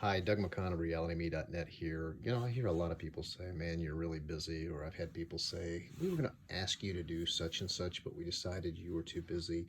Hi, Doug McCon of RealityMe.net here. I hear a lot of people say, man, you're really busy. Or I've had people say, we were going to ask you to do such and such, but we decided you were too busy.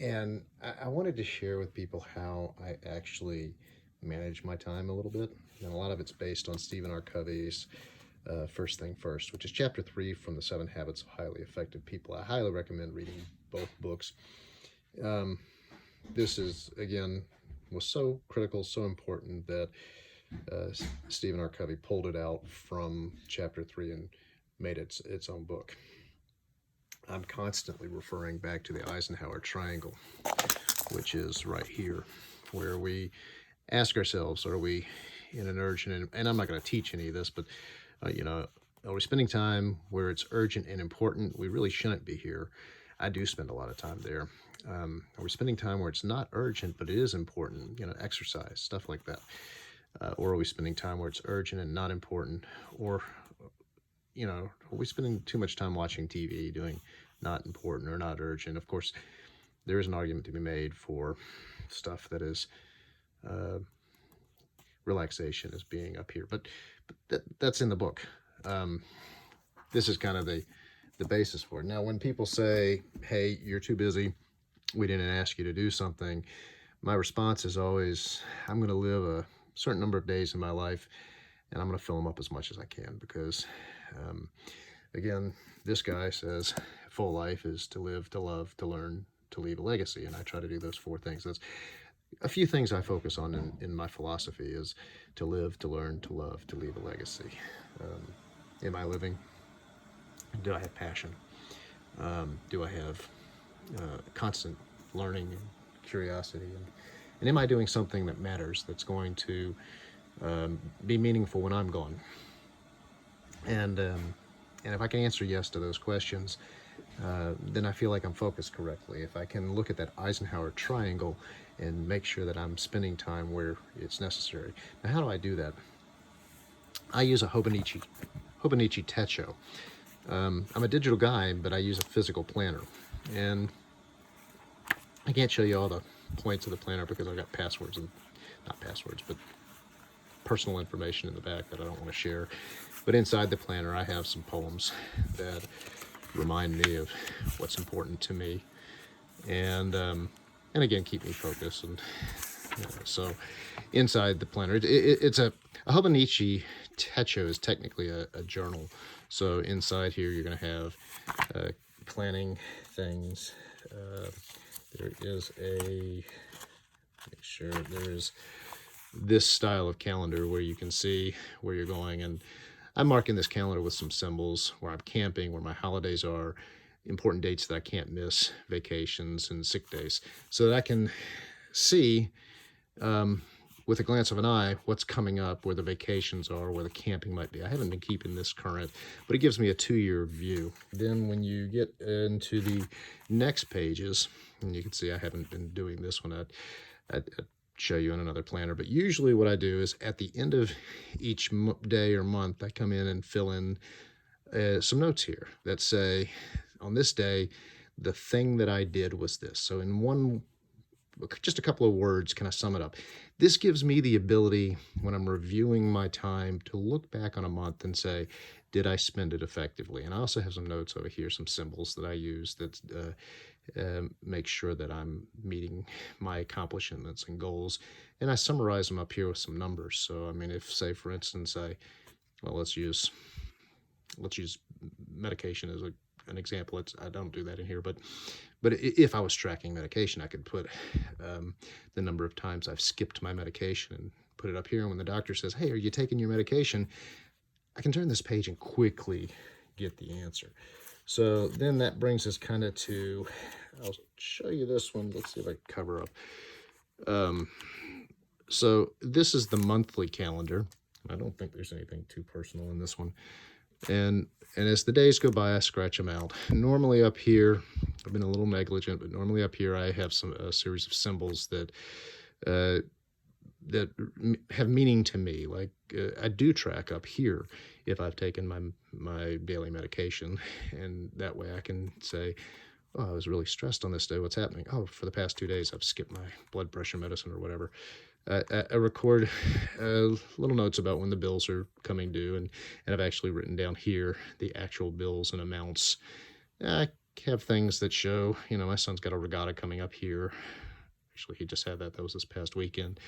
And I wanted to share with people how I actually manage my time a little bit. And a lot of it's based on Stephen R. Covey's First Thing First, which is chapter 3 from the 7 Habits of Highly Effective People. I highly recommend reading both books. Um, this is, again, was so critical, so important that uh, Stephen R. Covey pulled it out from chapter 3 and made its own book. I'm constantly referring back to the Eisenhower Triangle, which is right here, where we ask ourselves, are we in an urgent, and I'm not going to teach any of this, but, are we spending time where it's urgent and important? We really shouldn't be here. I do spend a lot of time there. Are we spending time where it's not urgent, but it is important? Exercise, stuff like that. Or are we spending time where it's urgent and not important? Or, are we spending too much time watching TV doing not important or not urgent? Of course, there is an argument to be made for stuff that is uh, relaxation as being up here, but that's in the book. Um, this is kind of the basis for it. Now, when people say, hey, you're too busy, we didn't ask you to do something, my response is always, I'm going to live a certain number of days in my life, and I'm going to fill them up as much as I can because, um, again, this guy says full life is to live, to love, to learn, to leave a legacy, and I try to do those four things. That's a few things I focus on in my philosophy is to live, to learn, to love, to leave a legacy. Um, am I living? Do I have passion? Do I have constant learning and curiosity? And am I doing something that matters, that's going to be meaningful when I'm gone? And if I can answer yes to those questions, then I feel like I'm focused correctly. If I can look at that Eisenhower triangle and make sure that I'm spending time where it's necessary. Now, how do I do that? I use a Hobonichi Techo. I'm a digital guy, but I use a physical planner. And I can't show you all the points of the planner because I've got passwords, and not passwords, but personal information in the back that I don't want to share. But inside the planner, I have some poems that remind me of what's important to me, and again keep me focused. And so, inside the planner, it's a Hobonichi Techo is technically a journal. So inside here, you're going to have planning things. There is make sure there's this style of calendar where you can see where you're going, and I'm marking this calendar with some symbols where I'm camping, where my holidays are, important dates that I can't miss, vacations and sick days, so that I can see with a glance of an eye what's coming up, where the vacations are, where the camping might be. I haven't been keeping this current, but it gives me a 2-year view. Then when you get into the next pages, and you can see I haven't been doing this one, I'd show you in another planner, but usually what I do is at the end of each day or month, I come in and fill in some notes here that say, on this day, the thing that I did was this. So in just a couple of words, can I sum it up? This gives me the ability, when I'm reviewing my time, to look back on a month and say, did I spend it effectively? And I also have some notes over here, some symbols that I use that make sure that I'm meeting my accomplishments and goals. And I summarize them up here with some numbers. So, I mean, if, say, for instance, let's use medication as an example. I don't do that in here, but if I was tracking medication, I could put the number of times I've skipped my medication and put it up here. And when the doctor says, hey, are you taking your medication? I can turn this page and quickly get the answer. So then that brings us kind of to, I'll show you this one. Let's see if I can cover up. So this is the monthly calendar. I don't think there's anything too personal in this one. And as the days go by, I scratch them out. Normally up here, I've been a little negligent, but normally up here I have a series of symbols that have meaning to me. Like I do track up here if I've taken my daily medication, and that way I can say, oh, I was really stressed on this day. What's happening? Oh, for the past 2 days I've skipped my blood pressure medicine or whatever. I record little notes about when the bills are coming due, and I've actually written down here the actual bills and amounts. I have things that show, my son's got a regatta coming up here. Actually, he just had that. That was this past weekend.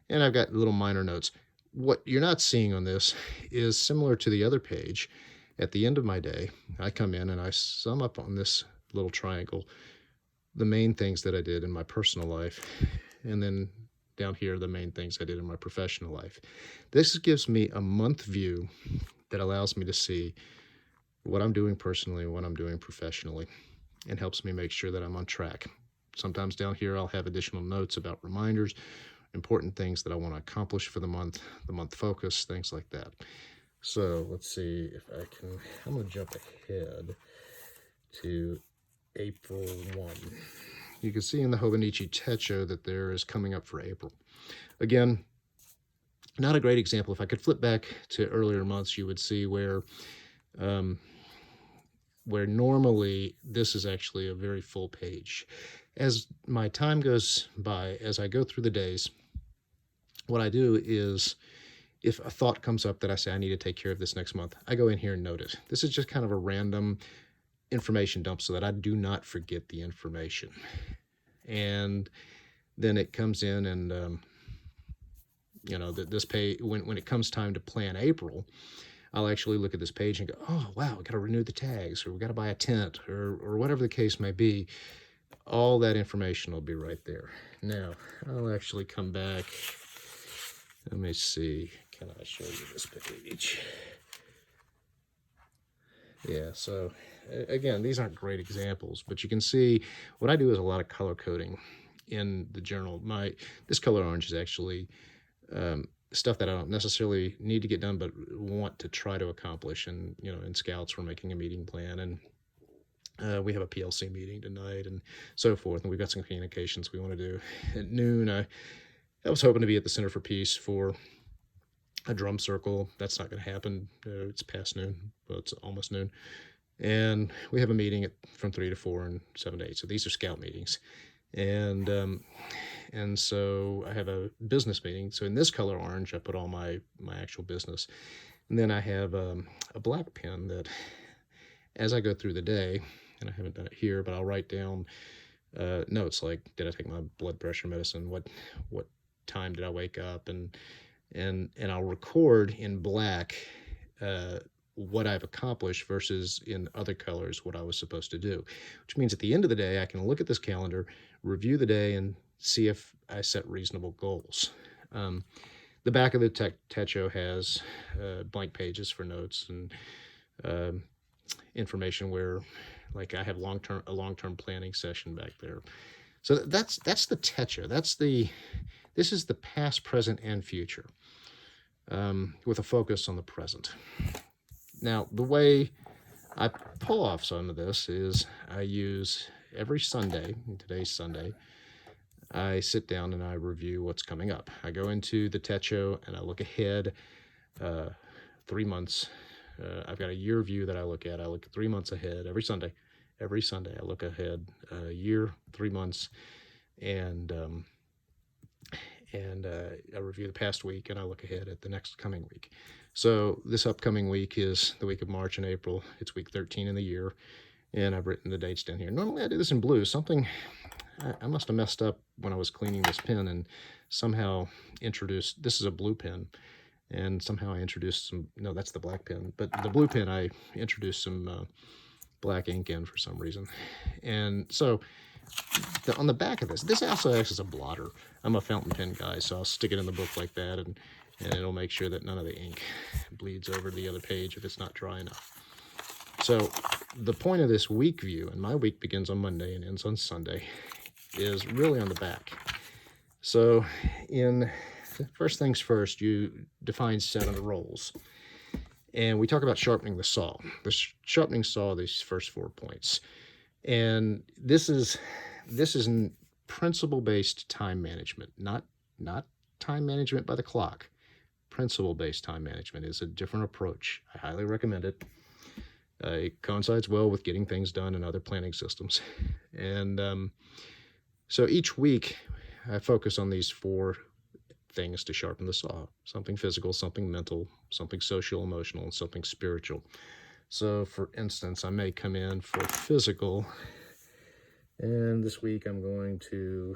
And I've got little minor notes. What you're not seeing on this is similar to the other page. At the end of my day, I come in and I sum up on this little triangle the main things that I did in my personal life, and then down here, the main things I did in my professional life. This gives me a month view that allows me to see what I'm doing personally and what I'm doing professionally, and helps me make sure that I'm on track. Sometimes down here, I'll have additional notes about reminders, important things that I want to accomplish for the month focus, things like that. So let's see if I can, I'm going to jump ahead to April 1. You can see in the Hobonichi Techo that there is coming up for April. Again, not a great example. If I could flip back to earlier months, you would see where normally this is actually a very full page. As my time goes by, as I go through the days, what I do is, if a thought comes up that I say I need to take care of this next month, I go in here and note it. This is just kind of a random information dump so that I do not forget the information. And then it comes in, and this page, when it comes time to plan April, I'll actually look at this page and go, oh wow, we got to renew the tags, or we got to buy a tent, or whatever the case may be. All that information will be right there. Now I'll actually come back. Let me see, can I show you this page? Yeah, so again, these aren't great examples, but you can see what I do is a lot of color coding in the journal. This color orange is actually stuff that I don't necessarily need to get done, but want to try to accomplish. And, in Scouts, we're making a meeting plan, and we have a PLC meeting tonight and so forth. And we've got some communications we want to do. At noon, I was hoping to be at the Center for Peace for a drum circle. That's not going to happen. It's past noon. Well, it's almost noon. And we have a meeting from 3 to 4 and 7 to 8. So these are Scout meetings. And so I have a business meeting. So in this color orange, I put all my actual business. And then I have a black pen that, as I go through the day, and I haven't done it here, but I'll write down notes like, did I take my blood pressure medicine? What time did I wake up? And I'll record in black what I've accomplished versus in other colors what I was supposed to do, which means at the end of the day, I can look at this calendar, review the day, and see if I set reasonable goals. The back of the Techo has blank pages for notes and information where, like, I have a long-term planning session back there. So that's the Techo. This is the past, present, and future, with a focus on the present. Now, the way I pull off some of this is I use every Sunday, and today's Sunday, I sit down and I review what's coming up. I go into the Techo and I look ahead 3 months. I've got a year view that I look at. I look 3 months ahead every Sunday. Every Sunday I look ahead a year, 3 months, and I review the past week, and I look ahead at the next coming week. So this upcoming week is the week of March and April. It's week 13 in the year, and I've written the dates down here. Normally I do this in blue. I must have messed up when I was cleaning this pen and somehow introduced, this is a blue pen, and somehow I introduced no, that's the black pen, but the blue pen, I introduced some black ink in for some reason. And so on the back of this also acts as a blotter. I'm a fountain pen guy, so I'll stick it in the book like that, and it'll make sure that none of the ink bleeds over to the other page if it's not dry enough. So the point of this week view, and my week begins on Monday and ends on Sunday, is really on the back. So first things first, you define set of the roles. And we talk about sharpening the saw. The sharpening saw, these first 4 points. And this is principle-based time management, not time management by the clock. Principle-based time management is a different approach. I highly recommend it. It coincides well with getting things done in other planning systems. And so each week I focus on these 4 things to sharpen the saw. Something physical, something mental, something social, emotional, and something spiritual. So, for instance, I may come in for physical, and this week I'm going to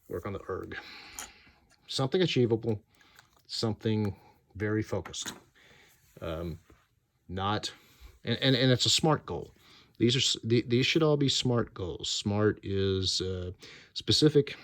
work on the erg. Something achievable, something very focused. Not, and it's a SMART goal. These should all be SMART goals. SMART is specific.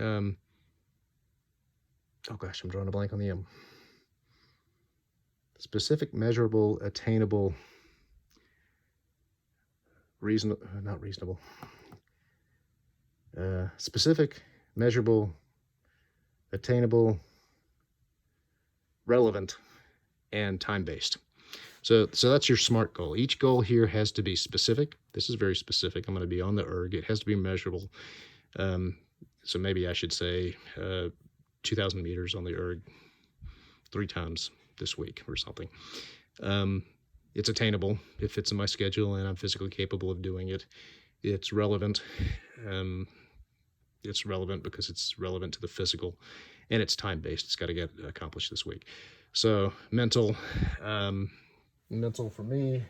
Oh gosh, I'm drawing a blank on the M. Specific, measurable, attainable, not reasonable. Specific, measurable, attainable, relevant, and time-based. So that's your SMART goal. Each goal here has to be specific. This is very specific. I'm going to be on the erg. It has to be measurable. So maybe I should say 2,000 meters on the erg 3 times this week or something. It's attainable. It fits in my schedule and I'm physically capable of doing it. It's relevant. It's relevant because it's relevant to the physical, and it's time-based. It's got to get accomplished this week. So mental for me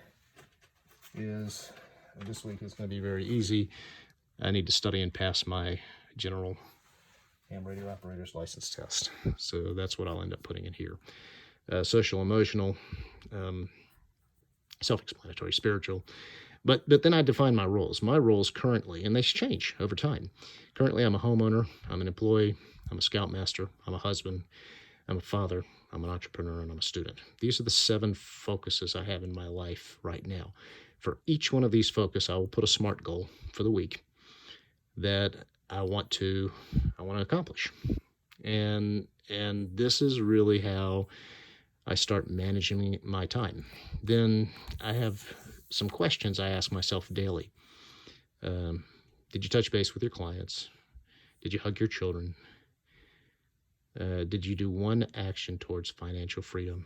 is, this week is going to be very easy. I need to study and pass my general ham radio operator's license test. So that's what I'll end up putting in here. Social, emotional, self-explanatory, spiritual. But then I define my roles. My roles currently, and they change over time. Currently, I'm a homeowner, I'm an employee, I'm a scoutmaster, I'm a husband, I'm a father, I'm an entrepreneur, and I'm a student. These are the 7 focuses I have in my life right now. For each one of these focuses, I will put a SMART goal for the week that I want to accomplish. And this is really how I start managing my time. Then I have some questions I ask myself daily. Did you touch base with your clients? Did you hug your children? Did you do one action towards financial freedom?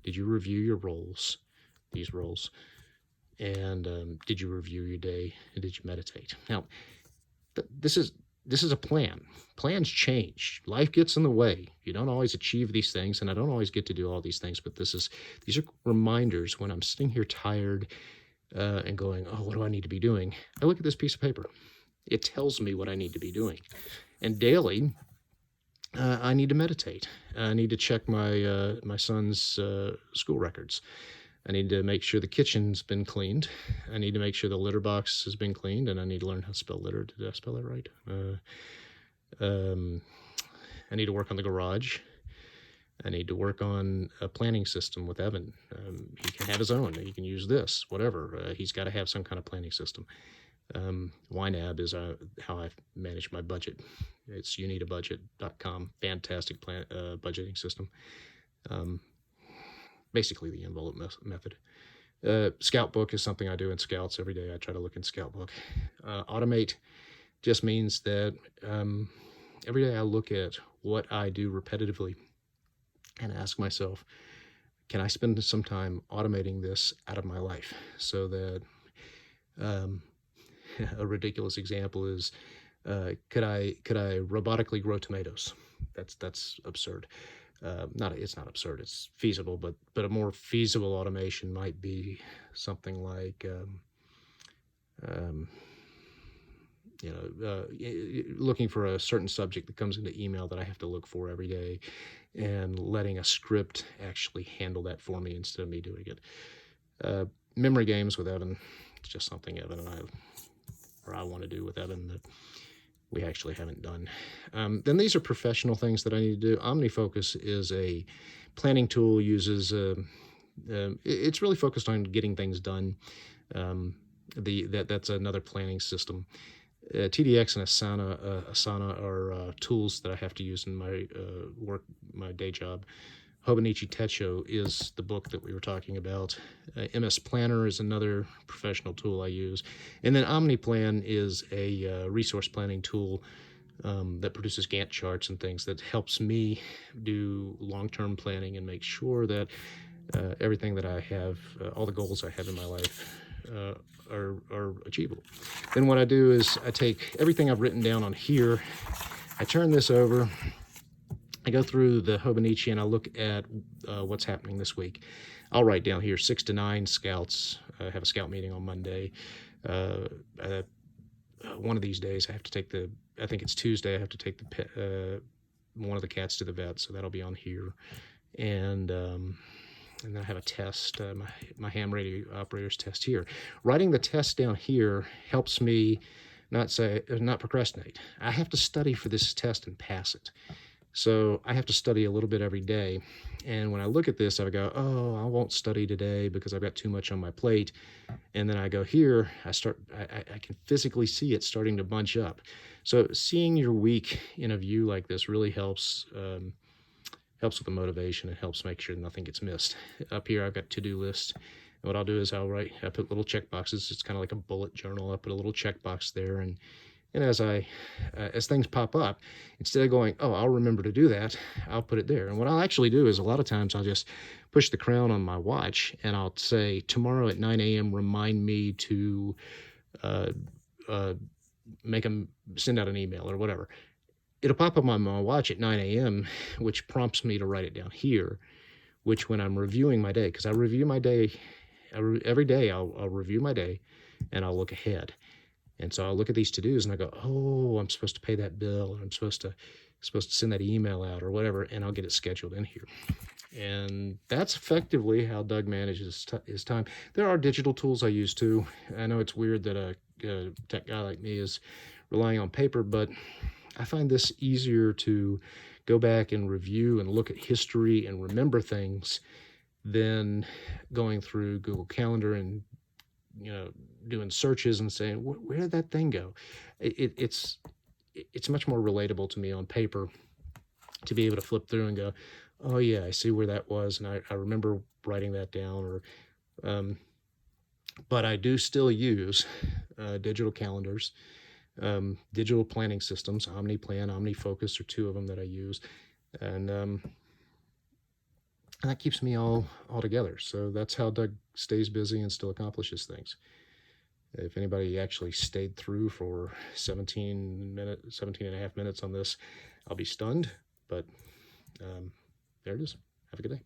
Did you review your roles, these roles? And did you review your day? And did you meditate? Now, this is a plan. Plans change. Life gets in the way. You don't always achieve these things, and I don't always get to do all these things, but these are reminders when I'm sitting here tired and going, oh, what do I need to be doing? I look at this piece of paper. It tells me what I need to be doing. And daily, I need to meditate. I need to check my son's school records. I need to make sure the kitchen's been cleaned. I need to make sure the litter box has been cleaned, and I need to learn how to spell litter. Did I spell that right? I need to work on the garage. I need to work on a planning system with Evan. He can have his own. He can use this, whatever. He's got to have some kind of planning system. YNAB is how I manage my budget. It's youneedabudget.com. Fantastic budgeting system. Basically the envelope method. Scout book is something I do in Scouts every day. I try to look in Scout book. Automate just means that every day I look at what I do repetitively and ask myself, can I spend some time automating this out of my life so that a ridiculous example is, could I robotically grow tomatoes? That's absurd. It's not absurd. It's feasible, but a more feasible automation might be something like, looking for a certain subject that comes into email that I have to look for every day, and letting a script actually handle that for me instead of me doing it. Memory games with Evan. It's just something Evan and I want to do with Evan that we actually haven't done. Then these are professional things that I need to do. OmniFocus is a planning tool, uses, it's really focused on getting things done. That's another planning system. TDX and Asana are tools that I have to use in my my day job. Hobonichi Techo is the book that we were talking about. MS Planner is another professional tool I use. And then OmniPlan is a resource planning tool that produces Gantt charts and things that helps me do long-term planning and make sure that everything that I have, all the goals I have in my life are achievable. Then what I do is I take everything I've written down on here I turn this over. I go through the Hobonichi and I look at what's happening this week. I'll write down here 6 to 9 scouts. Have a scout meeting on Monday. Uh, uh, one of these days I have to take I think it's Tuesday, I have to take one of the cats to the vet, so that'll be on here. And then I have a test, my ham radio operator's test here. Writing the test down here helps me not procrastinate. I have to study for this test and pass it. So I have to study a little bit every day. And when I look at this, I go, oh, I won't study today because I've got too much on my plate. And then I go here, I can physically see it starting to bunch up. So seeing your week in a view like this really helps with the motivation. It helps make sure nothing gets missed. Up here, I've got to-do lists. And what I'll do is I put little check boxes. It's kind of like a bullet journal. I put a little check box there, and as things pop up, instead of going, oh, I'll remember to do that, I'll put it there. And what I'll actually do is a lot of times I'll just push the crown on my watch and I'll say, tomorrow at 9 a.m., remind me to send out an email or whatever. It'll pop up on my watch at 9 a.m., which prompts me to write it down here, which when I'm reviewing my day, because I review my day, every day I'll review my day and I'll look ahead. And so I'll look at these to-dos and I go, oh, I'm supposed to pay that bill, or I'm supposed to send that email out or whatever, and I'll get it scheduled in here. And that's effectively how Doug manages his time. There are digital tools I use too. I know it's weird that a tech guy like me is relying on paper, but I find this easier to go back and review and look at history and remember things than going through Google Calendar and doing searches and saying, where did that thing go? It's much more relatable to me on paper to be able to flip through and go, oh yeah, I see where that was, and I remember writing that down. But I do still use digital calendars, digital planning systems. OmniPlan, OmniFocus are two of them that I use, and that keeps me all together. So that's how Doug stays busy and still accomplishes things. If anybody actually stayed through for 17 and a half minutes on this, I'll be stunned, but there it is. Have a good day.